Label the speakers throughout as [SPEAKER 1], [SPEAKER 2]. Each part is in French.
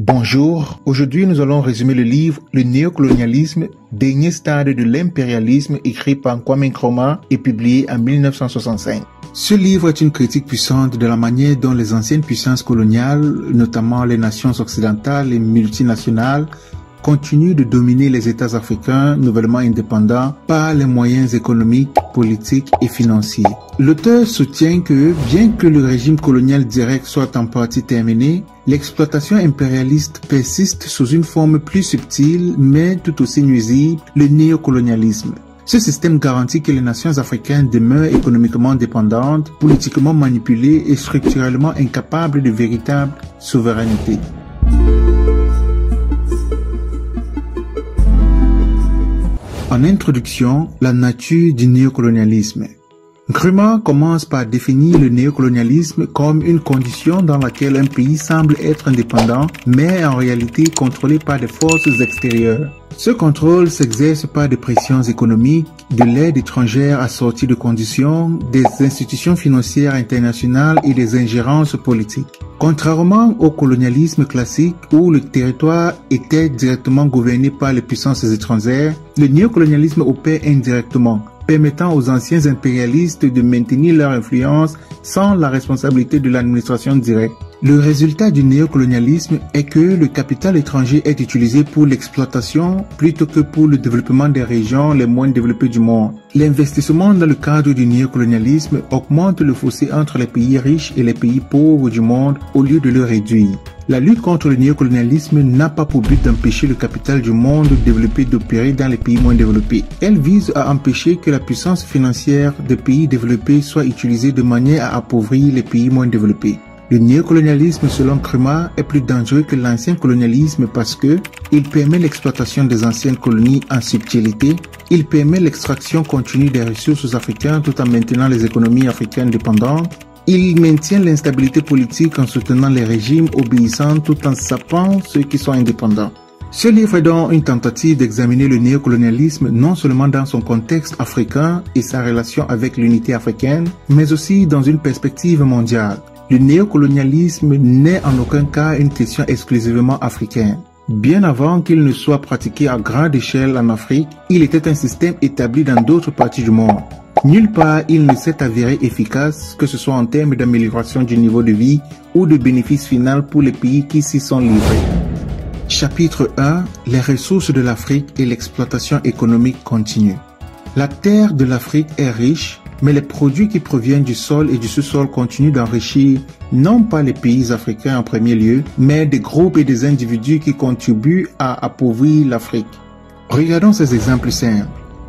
[SPEAKER 1] Bonjour, aujourd'hui nous allons résumer le livre Le néocolonialisme, dernier stade de l'impérialisme écrit par Kwame Nkrumah et publié en 1965. Ce livre est une critique puissante de la manière dont les anciennes puissances coloniales, notamment les nations occidentales et multinationales, continuent de dominer les États africains nouvellement indépendants par les moyens économiques, politiques et financiers. L'auteur soutient que, bien que le régime colonial direct soit en partie terminé, l'exploitation impérialiste persiste sous une forme plus subtile mais tout aussi nuisible, le néocolonialisme. Ce système garantit que les nations africaines demeurent économiquement dépendantes, politiquement manipulées et structurellement incapables de véritable souveraineté. En introduction, la nature du néocolonialisme. Nkrumah commence par définir le néocolonialisme comme une condition dans laquelle un pays semble être indépendant, mais en réalité contrôlé par des forces extérieures. Ce contrôle s'exerce par des pressions économiques, de l'aide étrangère assortie de conditions, des institutions financières internationales et des ingérences politiques. Contrairement au colonialisme classique où le territoire était directement gouverné par les puissances étrangères, le néocolonialisme opère indirectement, permettant aux anciens impérialistes de maintenir leur influence sans la responsabilité de l'administration directe. Le résultat du néocolonialisme est que le capital étranger est utilisé pour l'exploitation plutôt que pour le développement des régions les moins développées du monde. L'investissement dans le cadre du néocolonialisme augmente le fossé entre les pays riches et les pays pauvres du monde au lieu de le réduire. La lutte contre le néocolonialisme n'a pas pour but d'empêcher le capital du monde développé d'opérer dans les pays moins développés. Elle vise à empêcher que la puissance financière des pays développés soit utilisée de manière à appauvrir les pays moins développés. Le néocolonialisme, selon Nkrumah, est plus dangereux que l'ancien colonialisme parce que il permet l'exploitation des anciennes colonies en subtilité, il permet l'extraction continue des ressources africaines tout en maintenant les économies africaines dépendantes, il maintient l'instabilité politique en soutenant les régimes obéissants tout en sapant ceux qui sont indépendants. Ce livre est donc une tentative d'examiner le néocolonialisme non seulement dans son contexte africain et sa relation avec l'unité africaine, mais aussi dans une perspective mondiale. Le néocolonialisme n'est en aucun cas une question exclusivement africaine. Bien avant qu'il ne soit pratiqué à grande échelle en Afrique, il était un système établi dans d'autres parties du monde. Nulle part il ne s'est avéré efficace, que ce soit en termes d'amélioration du niveau de vie ou de bénéfices finaux pour les pays qui s'y sont livrés. Chapitre 1. Les ressources de l'Afrique et l'exploitation économique continue. La terre de l'Afrique est riche, mais les produits qui proviennent du sol et du sous-sol continuent d'enrichir non pas les pays africains en premier lieu, mais des groupes et des individus qui contribuent à appauvrir l'Afrique. Regardons ces exemples simples.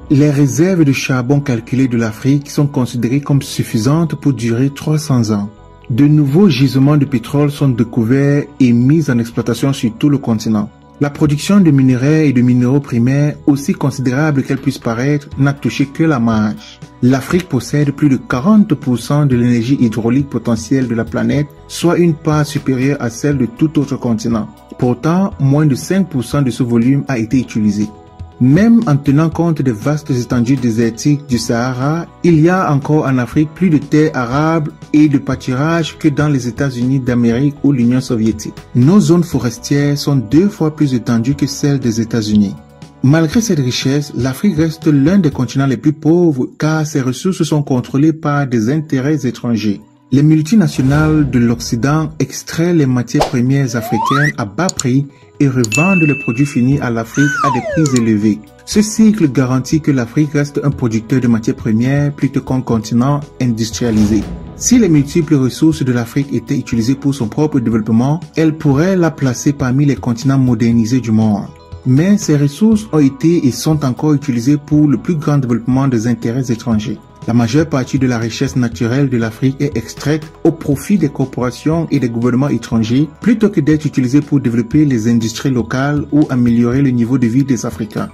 [SPEAKER 1] Les réserves de charbon calculées de l'Afrique sont considérées comme suffisantes pour durer 300 ans. De nouveaux gisements de pétrole sont découverts et mis en exploitation sur tout le continent. La production de minerais et de minéraux primaires, aussi considérable qu'elle puisse paraître, n'a touché que la marge. L'Afrique possède plus de 40% de l'énergie hydraulique potentielle de la planète, soit une part supérieure à celle de tout autre continent. Pourtant, moins de 5% de ce volume a été utilisé. Même en tenant compte des vastes étendues désertiques du Sahara, il y a encore en Afrique plus de terres arables et de pâturages que dans les États-Unis d'Amérique ou l'Union soviétique. Nos zones forestières sont 2 fois plus étendues que celles des États-Unis. Malgré cette richesse, l'Afrique reste l'un des continents les plus pauvres car ses ressources sont contrôlées par des intérêts étrangers. Les multinationales de l'Occident extraient les matières premières africaines à bas prix et revendent les produits finis à l'Afrique à des prix élevés. Ce cycle garantit que l'Afrique reste un producteur de matières premières plutôt qu'un continent industrialisé. Si les multiples ressources de l'Afrique étaient utilisées pour son propre développement, elle pourrait la placer parmi les continents modernisés du monde. Mais ces ressources ont été et sont encore utilisées pour le plus grand développement des intérêts étrangers. La majeure partie de la richesse naturelle de l'Afrique est extraite au profit des corporations et des gouvernements étrangers plutôt que d'être utilisée pour développer les industries locales ou améliorer le niveau de vie des Africains.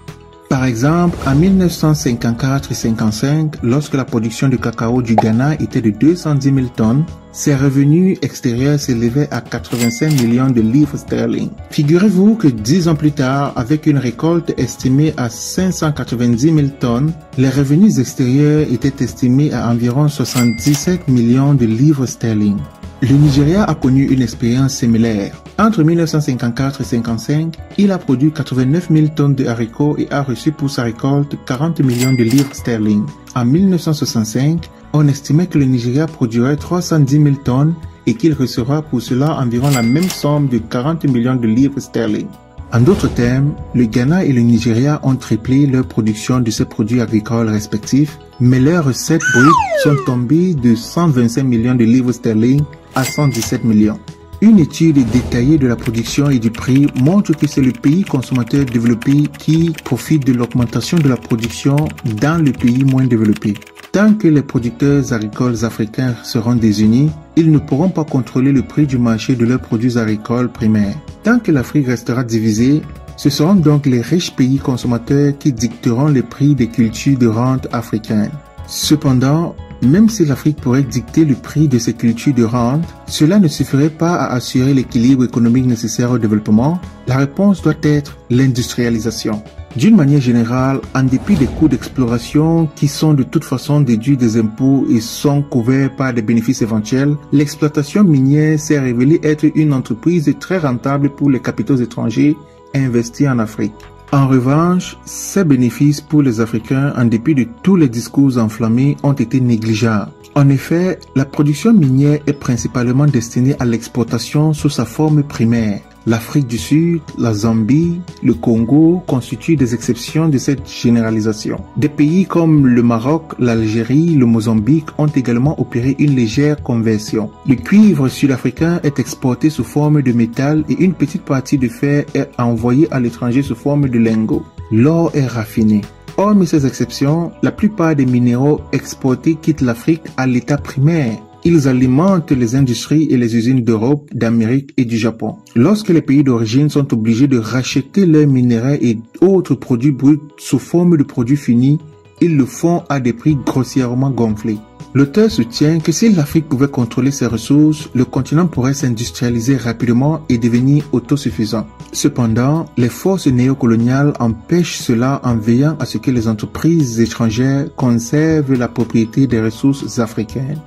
[SPEAKER 1] Par exemple, en 1954 et 55, lorsque la production de cacao du Ghana était de 210 000 tonnes, ses revenus extérieurs s'élevaient à 85 millions de livres sterling. Figurez-vous que 10 ans plus tard, avec une récolte estimée à 590 000 tonnes, les revenus extérieurs étaient estimés à environ 77 millions de livres sterling. Le Nigeria a connu une expérience similaire. Entre 1954 et 1955, il a produit 89 000 tonnes de haricots et a reçu pour sa récolte 40 millions de livres sterling. En 1965, on estimait que le Nigeria produirait 310 000 tonnes et qu'il recevra pour cela environ la même somme de 40 millions de livres sterling. En d'autres termes, le Ghana et le Nigeria ont triplé leur production de ces produits agricoles respectifs, mais leurs recettes brutes sont tombées de 125 millions de livres sterling à 117 millions. Une étude détaillée de la production et du prix montre que c'est le pays consommateur développé qui profite de l'augmentation de la production dans les pays moins développés. Tant que les producteurs agricoles africains seront désunis, ils ne pourront pas contrôler le prix du marché de leurs produits agricoles primaires. Tant que l'Afrique restera divisée, ce seront donc les riches pays consommateurs qui dicteront les prix des cultures de rente africaines. Cependant, même si l'Afrique pourrait dicter le prix de ses cultures de rente, cela ne suffirait pas à assurer l'équilibre économique nécessaire au développement. La réponse doit être l'industrialisation. D'une manière générale, en dépit des coûts d'exploration qui sont de toute façon déduits des impôts et sont couverts par des bénéfices éventuels, l'exploitation minière s'est révélée être une entreprise très rentable pour les capitaux étrangers investis en Afrique. En revanche, ces bénéfices pour les Africains, en dépit de tous les discours enflammés, ont été négligeables. En effet, la production minière est principalement destinée à l'exportation sous sa forme primaire. L'Afrique du Sud, la Zambie, le Congo constituent des exceptions de cette généralisation. Des pays comme le Maroc, l'Algérie, le Mozambique ont également opéré une légère conversion. Le cuivre sud-africain est exporté sous forme de métal et une petite partie de fer est envoyée à l'étranger sous forme de lingots. L'or est raffiné. Hormis ces exceptions, la plupart des minéraux exportés quittent l'Afrique à l'état primaire. Ils alimentent les industries et les usines d'Europe, d'Amérique et du Japon. Lorsque les pays d'origine sont obligés de racheter leurs minerais et autres produits bruts sous forme de produits finis, ils le font à des prix grossièrement gonflés. L'auteur soutient que si l'Afrique pouvait contrôler ses ressources, le continent pourrait s'industrialiser rapidement et devenir autosuffisant. Cependant, les forces néocoloniales empêchent cela en veillant à ce que les entreprises étrangères conservent la propriété des ressources africaines.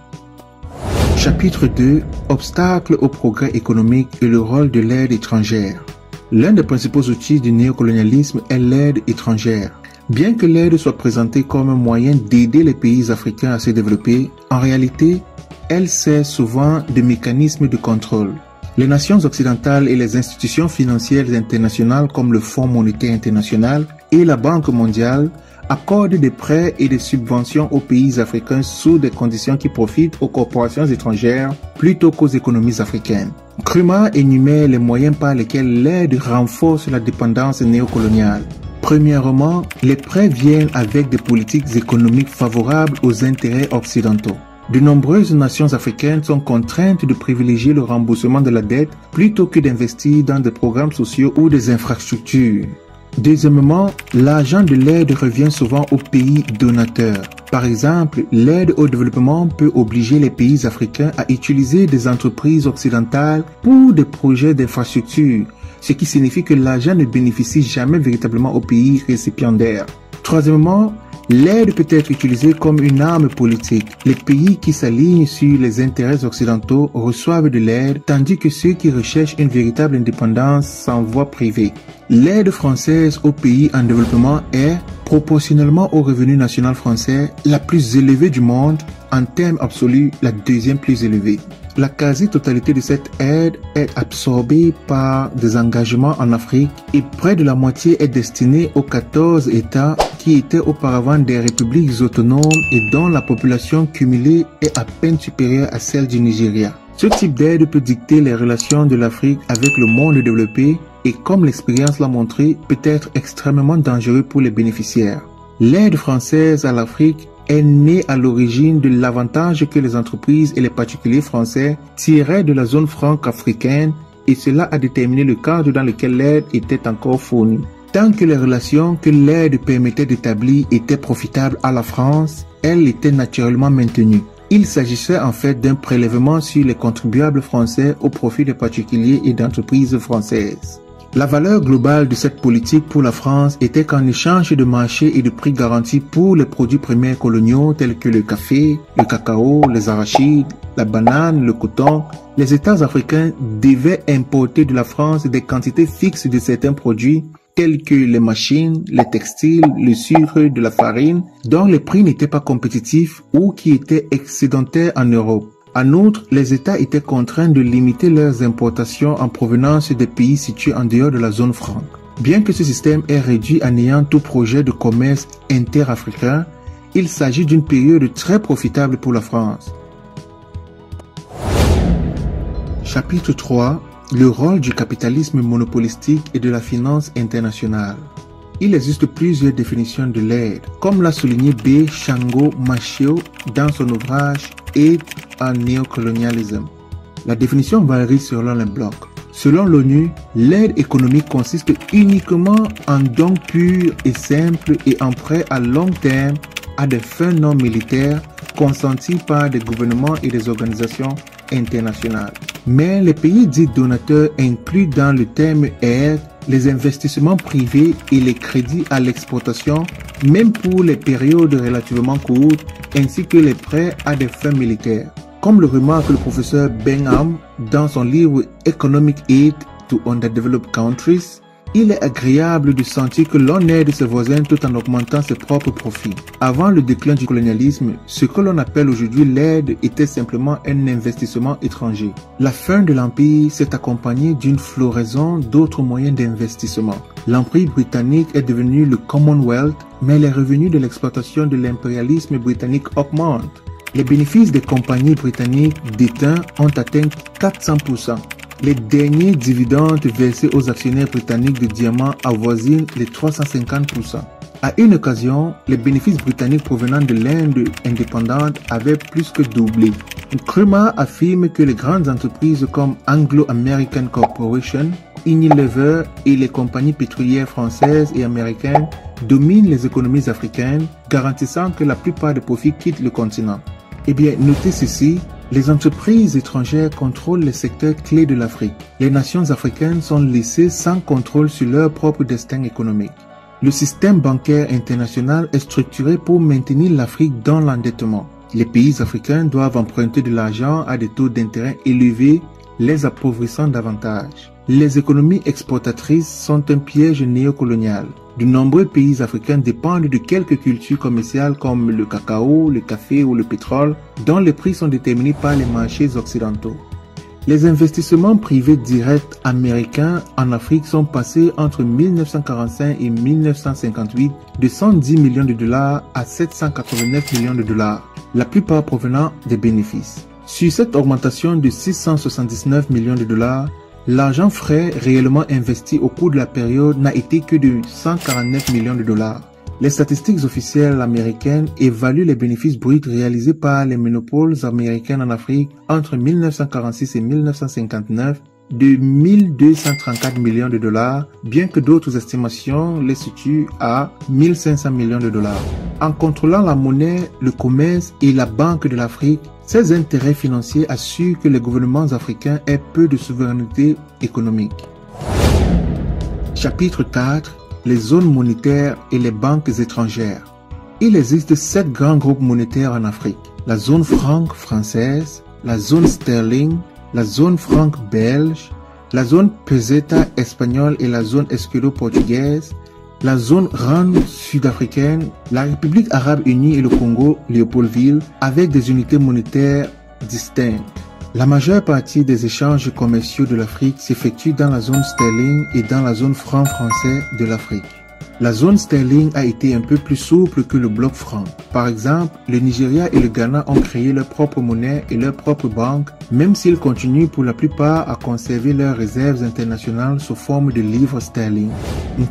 [SPEAKER 1] Chapitre 2. Obstacles au progrès économique et le rôle de l'aide étrangère. L'un des principaux outils du néocolonialisme est l'aide étrangère. Bien que l'aide soit présentée comme un moyen d'aider les pays africains à se développer, en réalité, elle sert souvent de mécanisme de contrôle. Les nations occidentales et les institutions financières internationales comme le Fonds monétaire international et la Banque mondiale accorde des prêts et des subventions aux pays africains sous des conditions qui profitent aux corporations étrangères plutôt qu'aux économies africaines. Nkrumah énumère les moyens par lesquels l'aide renforce la dépendance néocoloniale. Premièrement, les prêts viennent avec des politiques économiques favorables aux intérêts occidentaux. De nombreuses nations africaines sont contraintes de privilégier le remboursement de la dette plutôt que d'investir dans des programmes sociaux ou des infrastructures. Deuxièmement, l'argent de l'aide revient souvent aux pays donateurs. Par exemple, l'aide au développement peut obliger les pays africains à utiliser des entreprises occidentales pour des projets d'infrastructure, ce qui signifie que l'argent ne bénéficie jamais véritablement aux pays récipiendaires. Troisièmement, l'aide peut être utilisée comme une arme politique. Les pays qui s'alignent sur les intérêts occidentaux reçoivent de l'aide, tandis que ceux qui recherchent une véritable indépendance s'en voient privés. L'aide française aux pays en développement est, proportionnellement au revenu national français, la plus élevée du monde, en termes absolus, la deuxième plus élevée. La quasi-totalité de cette aide est absorbée par des engagements en Afrique et près de la moitié est destinée aux 14 États qui étaient auparavant des républiques autonomes et dont la population cumulée est à peine supérieure à celle du Nigeria. Ce type d'aide peut dicter les relations de l'Afrique avec le monde développé et, comme l'expérience l'a montré, peut être extrêmement dangereux pour les bénéficiaires. L'aide française à l'Afrique est née à l'origine de l'avantage que les entreprises et les particuliers français tiraient de la zone franco-africaine et cela a déterminé le cadre dans lequel l'aide était encore fournie. Tant que les relations que l'aide permettait d'établir étaient profitables à la France, elle était naturellement maintenue. Il s'agissait en fait d'un prélèvement sur les contribuables français au profit des particuliers et d'entreprises françaises. La valeur globale de cette politique pour la France était qu'en échange de marchés et de prix garantis pour les produits primaires coloniaux tels que le café, le cacao, les arachides, la banane, le coton, les États africains devaient importer de la France des quantités fixes de certains produits tels que les machines, les textiles, le sucre, de la farine, dont les prix n'étaient pas compétitifs ou qui étaient excédentaires en Europe. En outre, les États étaient contraints de limiter leurs importations en provenance des pays situés en dehors de la zone franque. Bien que ce système ait réduit à néant tout projet de commerce interafricain, il s'agit d'une période très profitable pour la France. Chapitre 3. Le rôle du capitalisme monopolistique et de la finance internationale. Il existe plusieurs définitions de l'aide, comme l'a souligné B. Shango Machio dans son ouvrage Aid and Neocolonialism. La définition varie selon les blocs. Selon l'ONU, l'aide économique consiste uniquement en dons purs et simples et en prêts à long terme à des fins non militaires consentis par des gouvernements et des organisations internationales. Mais les pays dits donateurs incluent dans le terme aide les investissements privés et les crédits à l'exportation, même pour les périodes relativement courtes, ainsi que les prêts à des fins militaires. Comme le remarque le professeur Benham dans son livre Economic Aid to Underdeveloped Countries, il est agréable de sentir que l'on aide ses voisins tout en augmentant ses propres profits. Avant le déclin du colonialisme, ce que l'on appelle aujourd'hui l'aide était simplement un investissement étranger. La fin de l'Empire s'est accompagnée d'une floraison d'autres moyens d'investissement. L'Empire britannique est devenu le Commonwealth, mais les revenus de l'exploitation de l'impérialisme britannique augmentent. Les bénéfices des compagnies britanniques déteintes ont atteint 400%. Les derniers dividendes versés aux actionnaires britanniques de diamants avoisinent les 350%. À une occasion, les bénéfices britanniques provenant de l'Inde indépendante avaient plus que doublé. Nkrumah affirme que les grandes entreprises comme Anglo-American Corporation, Unilever et les compagnies pétrolières françaises et américaines dominent les économies africaines, garantissant que la plupart des profits quittent le continent. Eh bien, notez ceci. Les entreprises étrangères contrôlent les secteurs clés de l'Afrique. Les nations africaines sont laissées sans contrôle sur leur propre destin économique. Le système bancaire international est structuré pour maintenir l'Afrique dans l'endettement. Les pays africains doivent emprunter de l'argent à des taux d'intérêt élevés, les appauvrissant davantage. Les économies exportatrices sont un piège néocolonial. De nombreux pays africains dépendent de quelques cultures commerciales comme le cacao, le café ou le pétrole, dont les prix sont déterminés par les marchés occidentaux. Les investissements privés directs américains en Afrique sont passés entre 1945 et 1958 de 110 millions de dollars à 789 millions de dollars, la plupart provenant des bénéfices. Sur cette augmentation de 679 millions de dollars, l'argent frais réellement investi au cours de la période n'a été que de 149 millions de dollars. Les statistiques officielles américaines évaluent les bénéfices bruts réalisés par les monopoles américains en Afrique entre 1946 et 1959 de 1234 millions de dollars, bien que d'autres estimations les situent à 1500 millions de dollars. En contrôlant la monnaie, le commerce et la Banque de l'Afrique, ces intérêts financiers assurent que les gouvernements africains aient peu de souveraineté économique. Chapitre 4. Les zones monétaires et les banques étrangères. Il existe 7 grands groupes monétaires en Afrique. La zone franc française, la zone sterling, la zone franc belge, la zone peseta espagnole et la zone escudo portugaise, la zone rand sud-africaine, la République arabe unie et le Congo, Léopoldville, avec des unités monétaires distinctes. La majeure partie des échanges commerciaux de l'Afrique s'effectue dans la zone sterling et dans la zone franc français de l'Afrique. La zone sterling a été un peu plus souple que le bloc franc. Par exemple, le Nigeria et le Ghana ont créé leur propre monnaie et leur propre banque, même s'ils continuent pour la plupart à conserver leurs réserves internationales sous forme de livres sterling.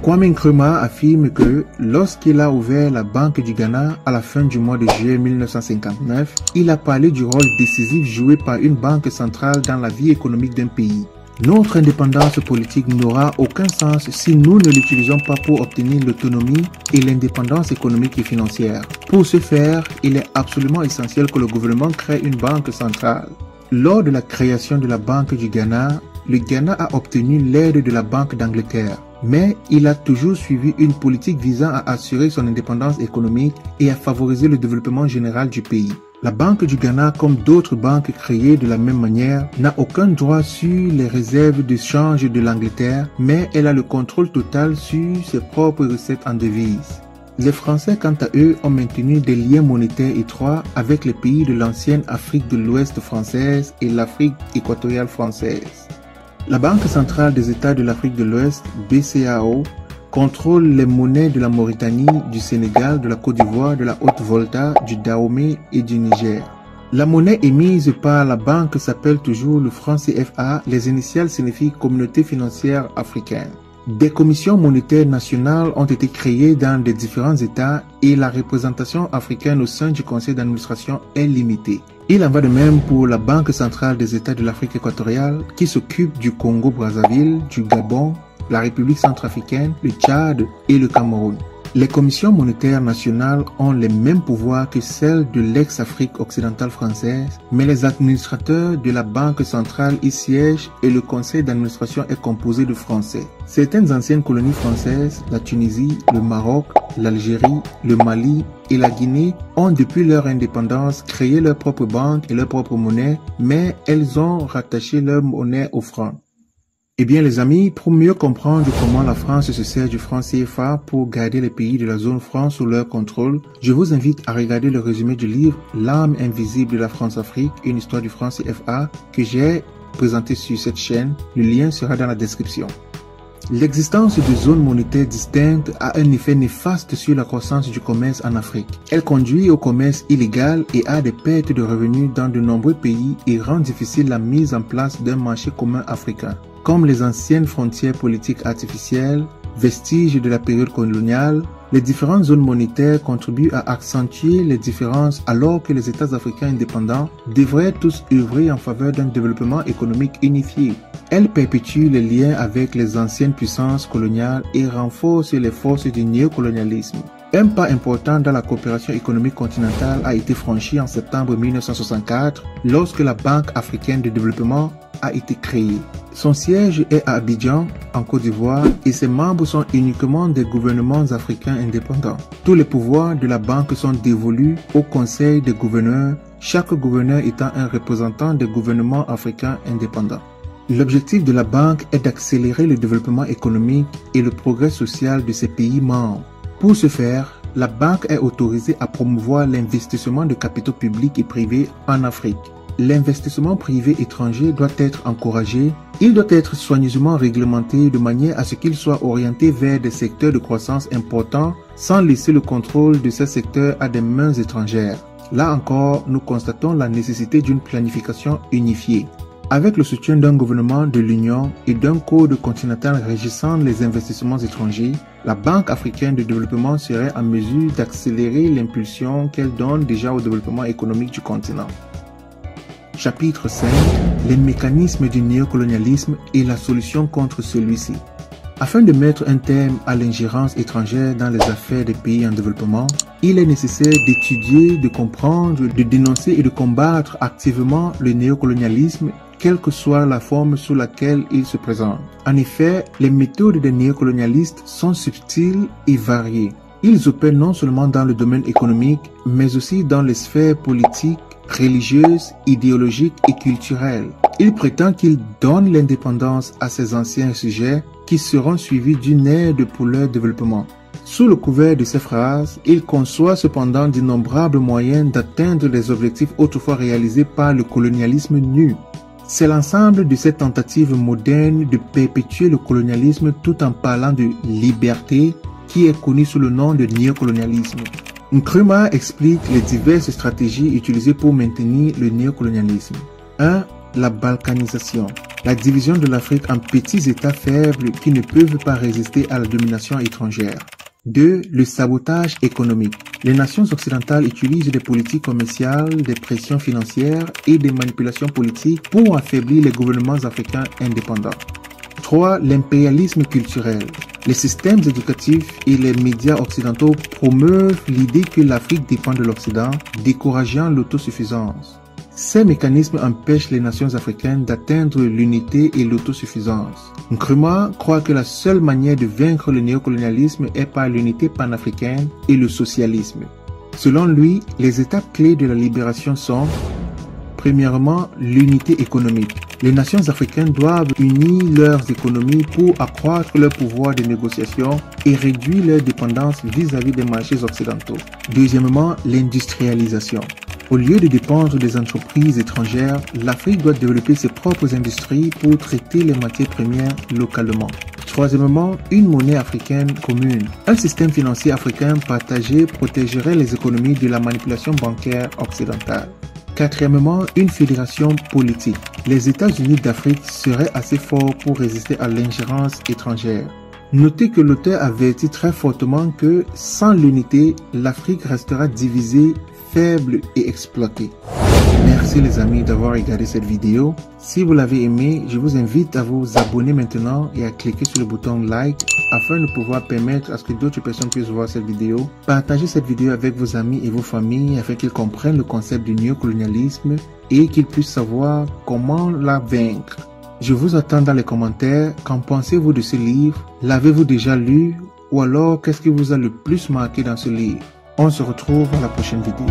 [SPEAKER 1] Kwame Nkrumah affirme que lorsqu'il a ouvert la Banque du Ghana à la fin du mois de juillet 1959, il a parlé du rôle décisif joué par une banque centrale dans la vie économique d'un pays. Notre indépendance politique n'aura aucun sens si nous ne l'utilisons pas pour obtenir l'autonomie et l'indépendance économique et financière. Pour ce faire, il est absolument essentiel que le gouvernement crée une banque centrale. Lors de la création de la Banque du Ghana, le Ghana a obtenu l'aide de la Banque d'Angleterre, mais il a toujours suivi une politique visant à assurer son indépendance économique et à favoriser le développement général du pays. La Banque du Ghana, comme d'autres banques créées de la même manière, n'a aucun droit sur les réserves de change de l'Angleterre, mais elle a le contrôle total sur ses propres recettes en devises. Les Français, quant à eux, ont maintenu des liens monétaires étroits avec les pays de l'ancienne Afrique de l'Ouest française et l'Afrique équatoriale française. La Banque centrale des États de l'Afrique de l'Ouest, BCAO, contrôle les monnaies de la Mauritanie, du Sénégal, de la Côte d'Ivoire, de la Haute-Volta, du Dahomey et du Niger. La monnaie émise par la banque s'appelle toujours le franc CFA, les initiales signifient Communauté financière africaine. Des commissions monétaires nationales ont été créées dans les différents États et la représentation africaine au sein du conseil d'administration est limitée. Il en va de même pour la Banque centrale des États de l'Afrique équatoriale qui s'occupe du Congo-Brazzaville, du Gabon, la République centrafricaine, le Tchad et le Cameroun. Les commissions monétaires nationales ont les mêmes pouvoirs que celles de l'ex-Afrique occidentale française, mais les administrateurs de la Banque centrale y siègent et le conseil d'administration est composé de Français. Certaines anciennes colonies françaises, la Tunisie, le Maroc, l'Algérie, le Mali et la Guinée ont depuis leur indépendance créé leur propre banque et leur propre monnaie, mais elles ont rattaché leur monnaie au franc. Eh bien les amis, pour mieux comprendre comment la France se sert du franc CFA pour garder les pays de la zone franc sous leur contrôle, je vous invite à regarder le résumé du livre L'âme invisible de la France-Afrique, une histoire du franc CFA que j'ai présenté sur cette chaîne. Le lien sera dans la description. L'existence de zones monétaires distinctes a un effet néfaste sur la croissance du commerce en Afrique. Elle conduit au commerce illégal et à des pertes de revenus dans de nombreux pays et rend difficile la mise en place d'un marché commun africain. Comme les anciennes frontières politiques artificielles, vestiges de la période coloniale, les différentes zones monétaires contribuent à accentuer les différences alors que les États africains indépendants devraient tous œuvrer en faveur d'un développement économique unifié. Elles perpétuent les liens avec les anciennes puissances coloniales et renforcent les forces du néocolonialisme. Un pas important dans la coopération économique continentale a été franchi en septembre 1964 lorsque la Banque africaine de développement a été créée. Son siège est à Abidjan, en Côte d'Ivoire, et ses membres sont uniquement des gouvernements africains indépendants. Tous les pouvoirs de la banque sont dévolus au Conseil des gouverneurs, chaque gouverneur étant un représentant des gouvernements africains indépendants. L'objectif de la banque est d'accélérer le développement économique et le progrès social de ses pays membres. Pour ce faire, la banque est autorisée à promouvoir l'investissement de capitaux publics et privés en Afrique. L'investissement privé étranger doit être encouragé. Il doit être soigneusement réglementé de manière à ce qu'il soit orienté vers des secteurs de croissance importants sans laisser le contrôle de ces secteurs à des mains étrangères. Là encore, nous constatons la nécessité d'une planification unifiée. Avec le soutien d'un gouvernement de l'Union et d'un code continental régissant les investissements étrangers, la Banque africaine de développement serait en mesure d'accélérer l'impulsion qu'elle donne déjà au développement économique du continent. Chapitre 5. Les mécanismes du néocolonialisme et la solution contre celui-ci. Afin de mettre un terme à l'ingérence étrangère dans les affaires des pays en développement, il est nécessaire d'étudier, de comprendre, de dénoncer et de combattre activement le néocolonialisme, quelle que soit la forme sous laquelle il se présente. En effet, les méthodes des néocolonialistes sont subtiles et variées. Ils opèrent non seulement dans le domaine économique, mais aussi dans les sphères politiques, religieuses, idéologiques et culturelles. Il prétend qu'il donne l'indépendance à ces anciens sujets qui seront suivis d'une aide pour leur développement. Sous le couvert de ces phrases, il conçoit cependant d'innombrables moyens d'atteindre les objectifs autrefois réalisés par le colonialisme nu. C'est l'ensemble de ces tentatives modernes de perpétuer le colonialisme tout en parlant de liberté qui est connu sous le nom de néocolonialisme. Nkrumah explique les diverses stratégies utilisées pour maintenir le néocolonialisme. 1. La balkanisation. La division de l'Afrique en petits États faibles qui ne peuvent pas résister à la domination étrangère. 2. Le sabotage économique. Les nations occidentales utilisent des politiques commerciales, des pressions financières et des manipulations politiques pour affaiblir les gouvernements africains indépendants. 3. L'impérialisme culturel. Les systèmes éducatifs et les médias occidentaux promeuvent l'idée que l'Afrique dépend de l'Occident, décourageant l'autosuffisance. Ces mécanismes empêchent les nations africaines d'atteindre l'unité et l'autosuffisance. Nkrumah croit que la seule manière de vaincre le néocolonialisme est par l'unité panafricaine et le socialisme. Selon lui, les étapes clés de la libération sont: premièrement, l'unité économique. Les nations africaines doivent unir leurs économies pour accroître leur pouvoir de négociation et réduire leur dépendance vis-à-vis des marchés occidentaux. Deuxièmement, l'industrialisation. Au lieu de dépendre des entreprises étrangères, l'Afrique doit développer ses propres industries pour traiter les matières premières localement. Troisièmement, une monnaie africaine commune. Un système financier africain partagé protégerait les économies de la manipulation bancaire occidentale. Quatrièmement, une fédération politique. Les États-Unis d'Afrique seraient assez forts pour résister à l'ingérence étrangère. Notez que l'auteur avertit très fortement que, sans l'unité, l'Afrique restera divisée, faible et exploitée. Merci les amis d'avoir regardé cette vidéo. Si vous l'avez aimé, je vous invite à vous abonner maintenant et à cliquer sur le bouton like afin de pouvoir permettre à ce que d'autres personnes puissent voir cette vidéo. Partagez cette vidéo avec vos amis et vos familles afin qu'ils comprennent le concept du néocolonialisme et qu'ils puissent savoir comment la vaincre. Je vous attends dans les commentaires. Qu'en pensez-vous de ce livre? L'avez-vous déjà lu? Ou alors, qu'est-ce qui vous a le plus marqué dans ce livre? On se retrouve dans la prochaine vidéo.